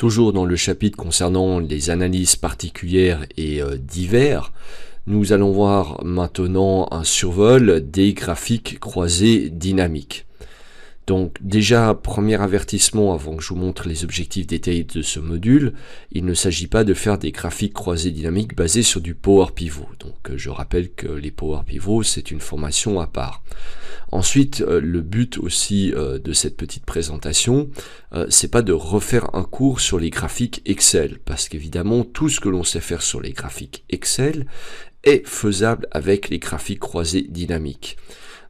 toujours dans le chapitre concernant les analyses particulières et divers, nous allons voir maintenant un survol des graphiques croisés dynamiques. Donc déjà, premier avertissement avant que je vous montre les objectifs détaillés de ce module, il ne s'agit pas de faire des graphiques croisés dynamiques basés sur du Power Pivot. Donc je rappelle que les Power Pivot, c'est une formation à part. Ensuite, le but aussi de cette petite présentation, c'est pas de refaire un cours sur les graphiques Excel, parce qu'évidemment, tout ce que l'on sait faire sur les graphiques Excel est faisable avec les graphiques croisés dynamiques.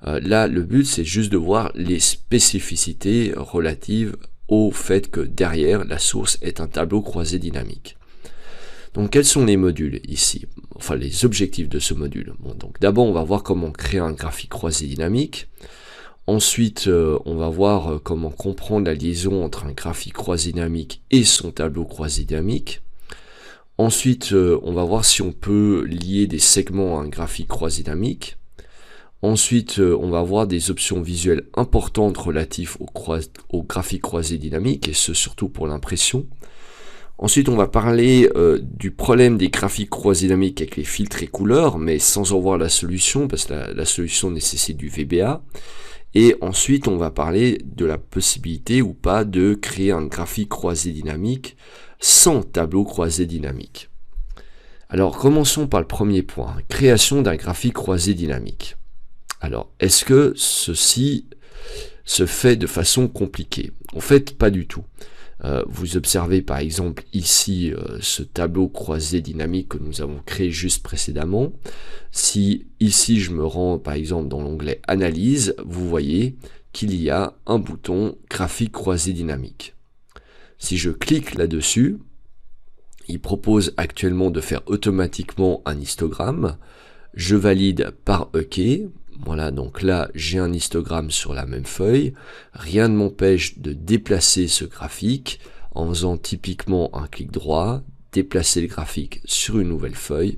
Là, le but, c'est juste de voir les spécificités relatives au fait que derrière, la source est un tableau croisé dynamique. Donc, quels sont les modules ici? Enfin, les objectifs de ce module. Bon, donc, d'abord, on va voir comment créer un graphique croisé dynamique. Ensuite, on va voir comment comprendre la liaison entre un graphique croisé dynamique et son tableau croisé dynamique. Ensuite, on va voir si on peut lier des segments à un graphique croisé dynamique. Ensuite, on va voir des options visuelles importantes relatives au graphique croisé dynamique, et ce surtout pour l'impression. Ensuite, on va parler du problème des graphiques croisés dynamiques avec les filtres et couleurs, mais sans en voir la solution, parce que la solution nécessite du VBA. Et ensuite, on va parler de la possibilité ou pas de créer un graphique croisé dynamique sans tableau croisé dynamique. Alors, commençons par le premier point, création d'un graphique croisé dynamique. Alors, est-ce que ceci se fait de façon compliquée? En fait, pas du tout. Vous observez par exemple ici ce tableau croisé dynamique que nous avons créé juste précédemment. Si ici je me rends par exemple dans l'onglet Analyse, vous voyez qu'il y a un bouton graphique croisé dynamique. Si je clique là-dessus, il propose actuellement de faire automatiquement un histogramme. Je valide par OK. Voilà, donc là, j'ai un histogramme sur la même feuille. Rien ne m'empêche de déplacer ce graphique en faisant typiquement un clic droit, déplacer le graphique sur une nouvelle feuille,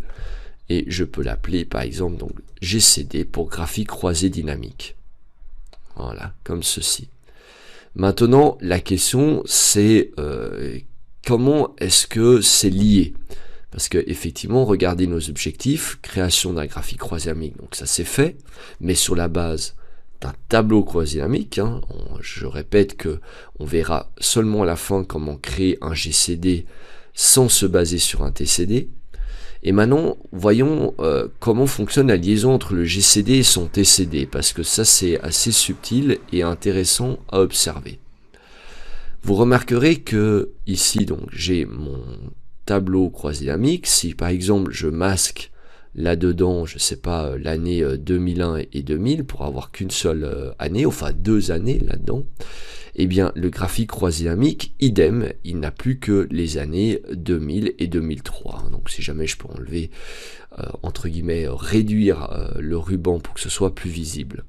et je peux l'appeler par exemple donc GCD pour graphique croisé dynamique. Voilà, comme ceci. Maintenant, la question c'est comment est-ce que c'est lié? Parce que effectivement, regardez nos objectifs, création d'un graphique croisé dynamique, donc ça c'est fait, mais sur la base d'un tableau croisé dynamique. Je répète que on verra seulement à la fin comment créer un GCD sans se baser sur un TCD. Et maintenant, voyons comment fonctionne la liaison entre le GCD et son TCD, parce que ça c'est assez subtil et intéressant à observer. Vous remarquerez que ici, donc j'ai mon tableau croisé dynamique. Si par exemple je masque là-dedans, je sais pas, l'année 2001 et 2000 pour avoir qu'une seule année, enfin 2 années là-dedans, eh bien le graphique croisé dynamique, idem, il n'a plus que les années 2000 et 2003. Donc si jamais je peux enlever, entre guillemets, réduire le ruban pour que ce soit plus visible.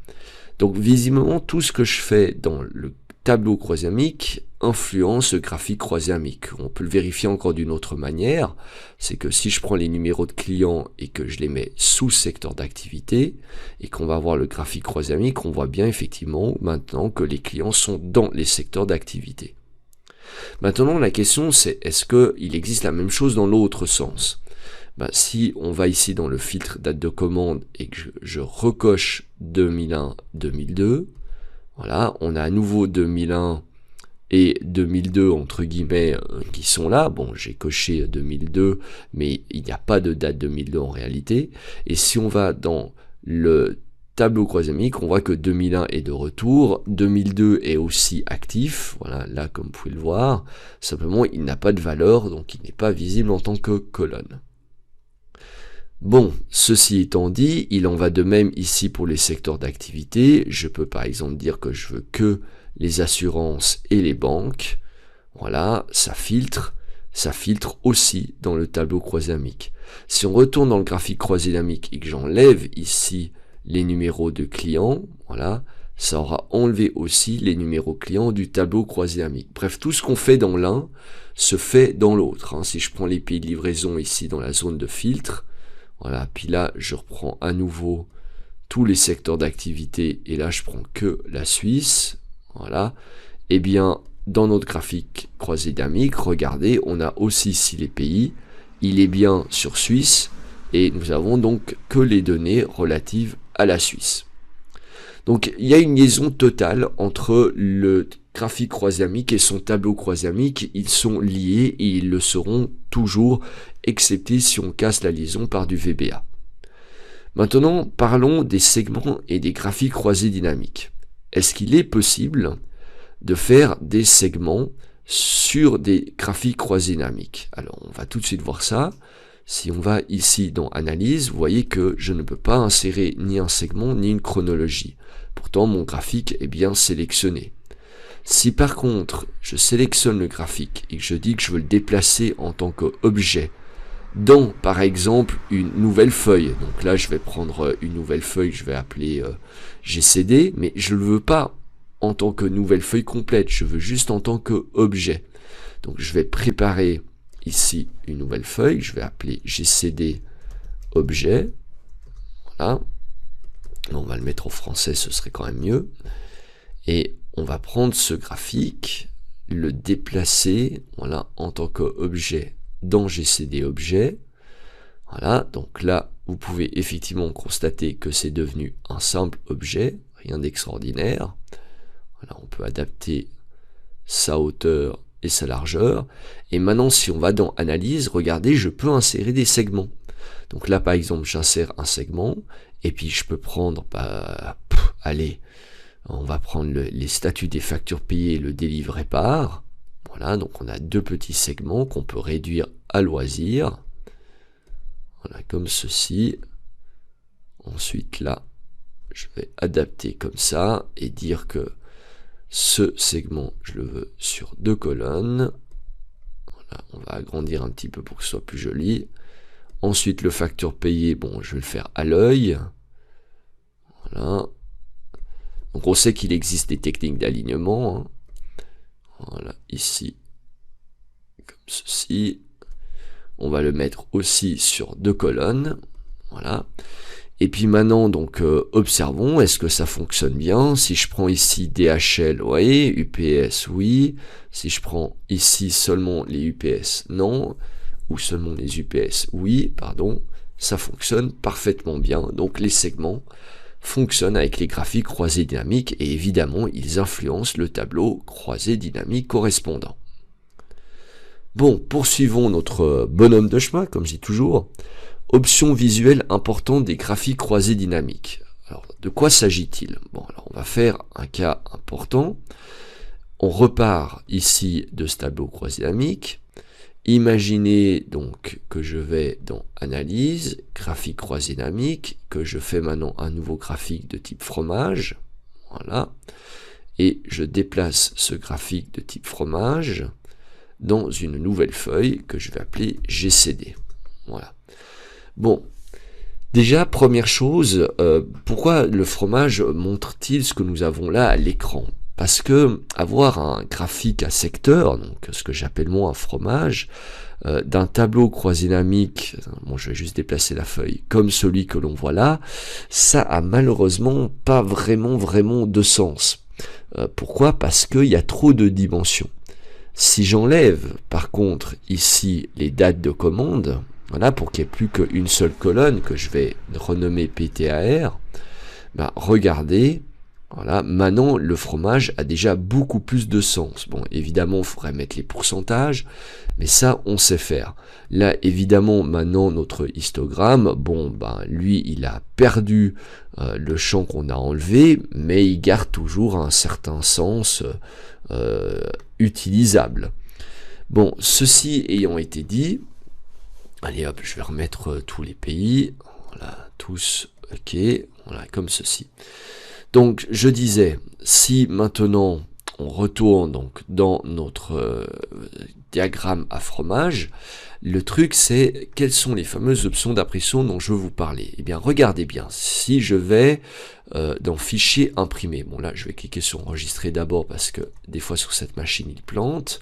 Donc visiblement, tout ce que je fais dans le tableau croisé dynamique influence le graphique croisé dynamique. On peut le vérifier encore d'une autre manière, c'est que si je prends les numéros de clients et que je les mets sous secteur d'activité et qu'on va voir le graphique croisé dynamique, on voit bien effectivement maintenant que les clients sont dans les secteurs d'activité. Maintenant la question c'est est-ce qu'il existe la même chose dans l'autre sens? Si on va ici dans le filtre date de commande et que je recoche 2001-2002, voilà, on a à nouveau 2001 et 2002 entre guillemets qui sont là. Bon, j'ai coché 2002, mais il n'y a pas de date 2002 en réalité. Et si on va dans le tableau croisé dynamique, on voit que 2001 est de retour, 2002 est aussi actif, voilà, là comme vous pouvez le voir, simplement il n'a pas de valeur, donc il n'est pas visible en tant que colonne. Bon, ceci étant dit, il en va de même ici pour les secteurs d'activité. Je peux par exemple dire que je veux que les assurances et les banques. Voilà, ça filtre aussi dans le tableau croisé dynamique. Si on retourne dans le graphique croisé dynamique et que j'enlève ici les numéros de clients, voilà, ça aura enlevé aussi les numéros clients du tableau croisé dynamique. Bref, tout ce qu'on fait dans l'un se fait dans l'autre. Si je prends les pays de livraison ici dans la zone de filtre, voilà, puis là je reprends à nouveau tous les secteurs d'activité et là je prends que la Suisse, voilà, et bien dans notre graphique croisé dynamique, regardez, on a aussi ici les pays, il est bien sur Suisse, et nous avons donc que les données relatives à la Suisse. Donc il y a une liaison totale entre le graphique croisé dynamique et son tableau croisé dynamique, ils sont liés et ils le seront toujours, excepté si on casse la liaison par du VBA. Maintenant, parlons des segments et des graphiques croisés dynamiques. Est-ce qu'il est possible de faire des segments sur des graphiques croisés dynamiques? Alors, on va tout de suite voir ça. Si on va ici dans Analyse, vous voyez que je ne peux pas insérer ni un segment ni une chronologie. Pourtant, mon graphique est bien sélectionné. Si par contre, je sélectionne le graphique et que je dis que je veux le déplacer en tant qu'objet dans, par exemple, une nouvelle feuille. Donc là, je vais prendre une nouvelle feuille, je vais appeler GCD, mais je ne le veux pas en tant que nouvelle feuille complète, je veux juste en tant qu'objet. Donc je vais préparer ici une nouvelle feuille, je vais appeler GCD objet. Voilà. On va le mettre en français, ce serait quand même mieux. Et on va prendre ce graphique, le déplacer, voilà, en tant qu'objet dans GCD objet. Voilà, donc là, vous pouvez effectivement constater que c'est devenu un simple objet, rien d'extraordinaire. Voilà, on peut adapter sa hauteur et sa largeur. Et maintenant, si on va dans Analyse, regardez, je peux insérer des segments. Donc là, par exemple, j'insère un segment, et puis je peux prendre, allez, on va prendre les statuts des factures payées et le délivré par. Voilà, donc on a deux petits segments qu'on peut réduire à loisir. Voilà, comme ceci. Ensuite, là, je vais adapter comme ça et dire que ce segment, je le veux sur 2 colonnes. Voilà, on va agrandir un petit peu pour que ce soit plus joli. Ensuite, le facture payé, bon, je vais le faire à l'œil. Voilà. Donc on sait qu'il existe des techniques d'alignement. Hein. Voilà, ici, comme ceci. On va le mettre aussi sur 2 colonnes. Voilà. Et puis maintenant, donc, observons, est-ce que ça fonctionne bien? Si je prends ici DHL, vous voyez, UPS, oui. Si je prends ici seulement les UPS, non. Ou seulement les UPS, oui, pardon. Ça fonctionne parfaitement bien. Donc les segments fonctionnent avec les graphiques croisés dynamiques et évidemment, ils influencent le tableau croisé dynamique correspondant. Bon, poursuivons notre bonhomme de chemin, comme je dis toujours. Option visuelle importante des graphiques croisés dynamiques. Alors, de quoi s'agit-il? Bon, alors on va faire un cas important. On repart ici de ce tableau croisé dynamique. Imaginez donc que je vais dans Analyse, graphique croisé dynamique, que je fais maintenant un nouveau graphique de type fromage. Voilà. Et je déplace ce graphique de type fromage dans une nouvelle feuille que je vais appeler GCD. Voilà. Bon, déjà, première chose, pourquoi le fromage montre-t-il ce que nous avons là à l'écran? Parce que avoir un graphique à secteur, donc ce que j'appelle moi un fromage, d'un tableau croisé dynamique, bon je vais juste déplacer la feuille, comme celui que l'on voit là, ça a malheureusement pas vraiment de sens. Pourquoi? Parce qu'il y a trop de dimensions. Si j'enlève par contre ici les dates de commande, voilà, pour qu'il n'y ait plus qu'une seule colonne que je vais renommer PTAR, ben, regardez, voilà, maintenant le fromage a déjà beaucoup plus de sens. Bon, évidemment, il faudrait mettre les pourcentages, mais ça, on sait faire. Là, évidemment, maintenant, notre histogramme, bon, ben, lui, il a perdu le champ qu'on a enlevé, mais il garde toujours un certain sens utilisable. Bon, ceci ayant été dit, allez hop, je vais remettre tous les pays, voilà, tous, ok, voilà, comme ceci. Donc, je disais, si maintenant on retourne donc dans notre diagramme à fromage, le truc c'est quelles sont les fameuses options d'impression dont je veux vous parler. Eh bien, regardez bien, si je vais dans Fichier imprimé, bon là je vais cliquer sur Enregistrer d'abord parce que des fois sur cette machine il plante,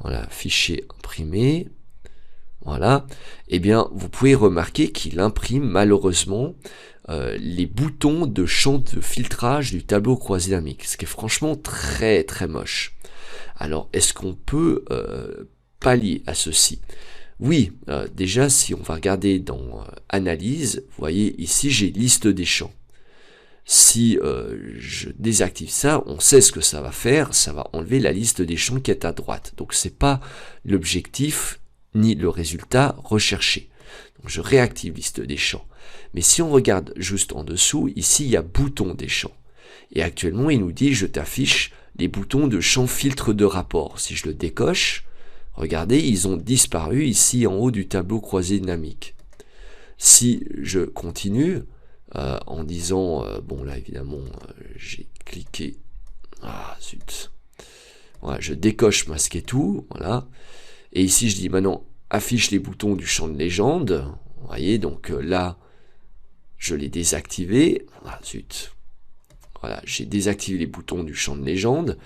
voilà, Fichier imprimé, voilà, eh bien vous pouvez remarquer qu'il imprime malheureusement les boutons de champ de filtrage du tableau croisé dynamique, ce qui est franchement très moche. Alors, est-ce qu'on peut pallier à ceci? Oui, déjà, si on va regarder dans Analyse, vous voyez ici, j'ai liste des champs. Si je désactive ça, on sait ce que ça va faire, ça va enlever la liste des champs qui est à droite. Donc c'est pas l'objectif ni le résultat recherché. Donc je réactive liste des champs. Mais si on regarde juste en dessous, ici il y a bouton des champs. Et actuellement il nous dit je t'affiche les boutons de champ filtre de rapport. Si je le décoche, regardez, ils ont disparu ici en haut du tableau croisé dynamique. Si je continue, en disant, bon là évidemment j'ai cliqué, ah zut, voilà, je décoche masquer tout, voilà, et ici je dis maintenant affiche les boutons du champ de légende, vous voyez, donc là je l'ai désactivé, ah zut, voilà, j'ai désactivé les boutons du champ de légende,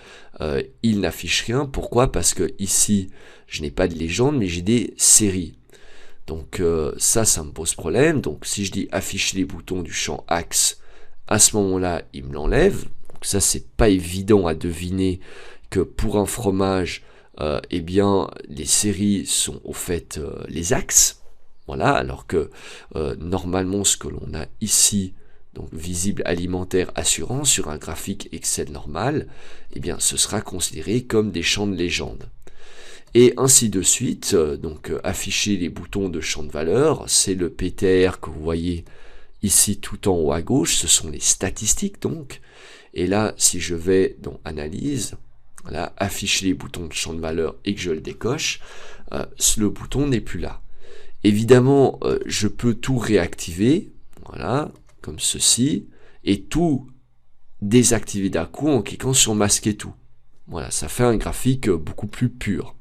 il n'affiche rien, pourquoi? Parce que ici je n'ai pas de légende mais j'ai des séries. Donc ça me pose problème. Donc si je dis afficher les boutons du champ axe, à ce moment-là, il me l'enlève. Donc ça, c'est pas évident à deviner que pour un fromage, eh bien, les séries sont au fait les axes. Voilà, alors que normalement, ce que l'on a ici, donc visible alimentaire assurance sur un graphique Excel normal, eh bien, ce sera considéré comme des champs de légende. Et ainsi de suite, donc afficher les boutons de champ de valeur, c'est le PTR que vous voyez ici tout en haut à gauche, ce sont les statistiques donc. Et là, si je vais dans Analyse, voilà, afficher les boutons de champ de valeur et que je le décoche, le bouton n'est plus là. Évidemment, je peux tout réactiver, voilà, comme ceci, et tout désactiver d'un coup en cliquant sur masquer tout. Voilà, ça fait un graphique beaucoup plus pur.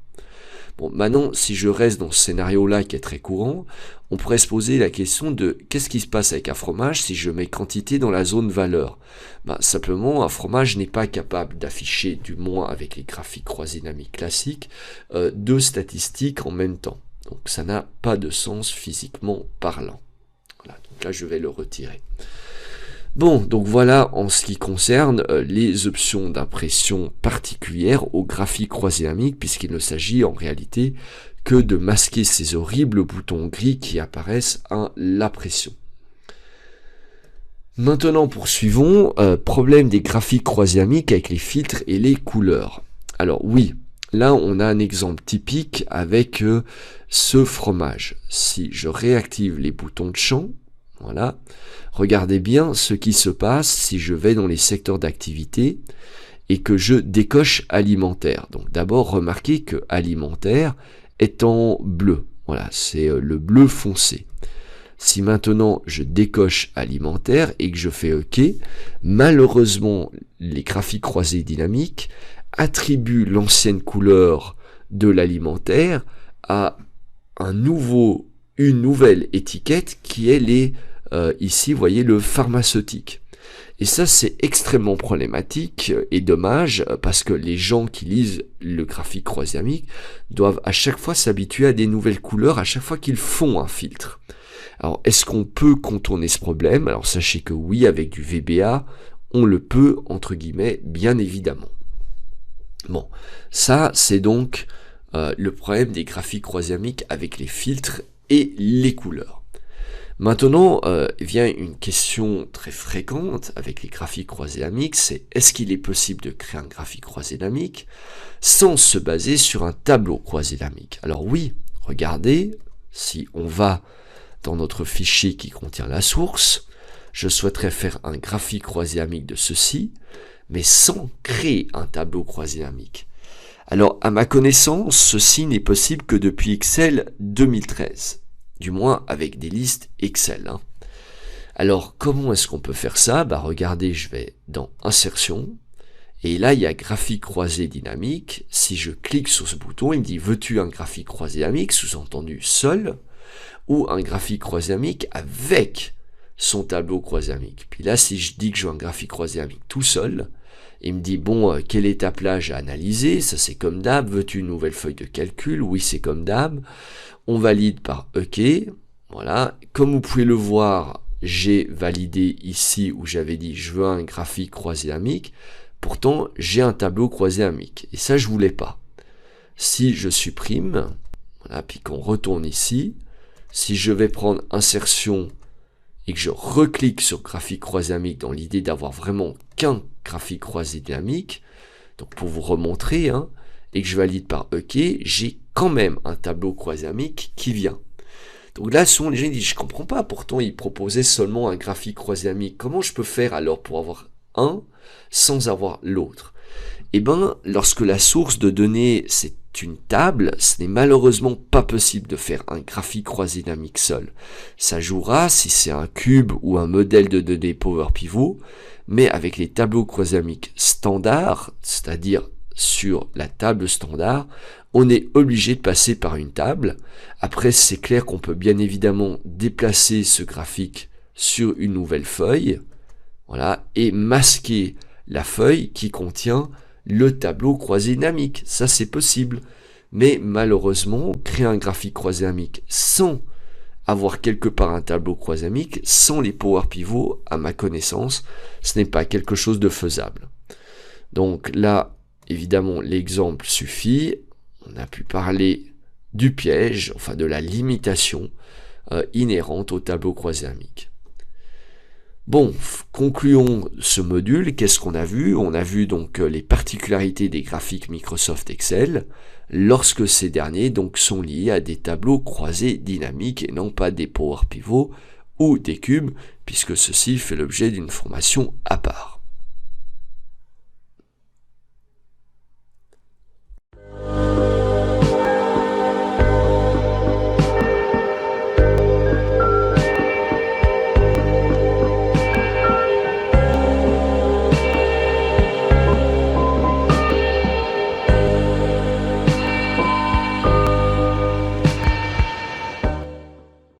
Bon, maintenant, si je reste dans ce scénario-là qui est très courant, on pourrait se poser la question de qu'est-ce qui se passe avec un fromage si je mets quantité dans la zone valeur? Simplement, un fromage n'est pas capable d'afficher, du moins avec les graphiques croisés dynamiques classiques, deux statistiques en même temps. Donc ça n'a pas de sens physiquement parlant. Voilà, donc là je vais le retirer. Bon, donc voilà en ce qui concerne les options d'impression particulières au graphique croisé dynamique, puisqu'il ne s'agit en réalité que de masquer ces horribles boutons gris qui apparaissent à l'impression. Maintenant poursuivons, problème des graphiques croisés dynamiques avec les filtres et les couleurs. Alors oui, là on a un exemple typique avec ce fromage. Si je réactive les boutons de champ, voilà. Regardez bien ce qui se passe si je vais dans les secteurs d'activité et que je décoche alimentaire. Donc d'abord, remarquez que alimentaire est en bleu. Voilà, c'est le bleu foncé. Si maintenant je décoche alimentaire et que je fais OK, malheureusement, les graphiques croisés dynamiques attribuent l'ancienne couleur de l'alimentaire à une nouvelle étiquette qui est ici, vous voyez, le pharmaceutique. Et ça, c'est extrêmement problématique et dommage parce que les gens qui lisent le graphique croisé dynamique doivent à chaque fois s'habituer à des nouvelles couleurs à chaque fois qu'ils font un filtre. Alors, est-ce qu'on peut contourner ce problème? Alors, sachez que oui, avec du VBA, on le peut, entre guillemets, bien évidemment. Bon, ça, c'est donc le problème des graphiques croisés dynamiques avec les filtres et les couleurs. Maintenant, vient une question très fréquente avec les graphiques croisés dynamiques, c'est est-ce qu'il est possible de créer un graphique croisé dynamique sans se baser sur un tableau croisé dynamique? Alors oui, regardez, si on va dans notre fichier qui contient la source, je souhaiterais faire un graphique croisé dynamique de ceci, mais sans créer un tableau croisé dynamique. Alors, à ma connaissance, ceci n'est possible que depuis Excel 2013. Du moins avec des listes Excel. Alors, comment est-ce qu'on peut faire ça? Regardez, je vais dans Insertion, et là, il y a Graphique croisé dynamique. Si je clique sur ce bouton, il me dit, veux-tu un graphique croisé dynamique, sous-entendu seul, ou un graphique croisé dynamique avec son tableau croisé dynamique? Puis là, si je dis que je veux un graphique croisé dynamique tout seul, il me dit, bon, quelle est ta plage à analyser? Ça, c'est comme d'hab. Veux-tu une nouvelle feuille de calcul? Oui, c'est comme d'hab. On valide par OK. Voilà. Comme vous pouvez le voir, j'ai validé ici où j'avais dit je veux un graphique croisé dynamique. Pourtant, j'ai un tableau croisé dynamique. Et ça, je voulais pas. Si je supprime, voilà, puis qu'on retourne ici, si je vais prendre insertion et que je reclique sur graphique croisé dynamique dans l'idée d'avoir vraiment qu'un graphique croisé dynamique, donc pour vous remontrer, hein, et que je valide par OK, j'ai quand même un tableau croisé dynamique qui vient. Donc là, souvent les gens disent, je comprends pas, pourtant ils proposaient seulement un graphique croisé dynamique. Comment je peux faire alors pour avoir un sans avoir l'autre? Eh bien, lorsque la source de données c'est une table, ce n'est malheureusement pas possible de faire un graphique croisé dynamique seul. Ça jouera si c'est un cube ou un modèle de données Power Pivot, mais avec les tableaux croisés dynamiques standards, c'est-à-dire sur la table standard, on est obligé de passer par une table. Après, c'est clair qu'on peut bien évidemment déplacer ce graphique sur une nouvelle feuille, voilà, et masquer la feuille qui contient le tableau croisé dynamique. Ça, c'est possible. Mais malheureusement, créer un graphique croisé dynamique sans avoir quelque part un tableau croisé dynamique, sans les Power Pivots, à ma connaissance, ce n'est pas quelque chose de faisable. Donc là, évidemment, l'exemple suffit. On a pu parler du piège, enfin de la limitation inhérente au tableau croisé dynamique. Bon, concluons ce module. Qu'est-ce qu'on a vu? On a vu donc les particularités des graphiques Microsoft Excel lorsque ces derniers donc sont liés à des tableaux croisés dynamiques et non pas des Power Pivots ou des cubes, puisque ceci fait l'objet d'une formation à part.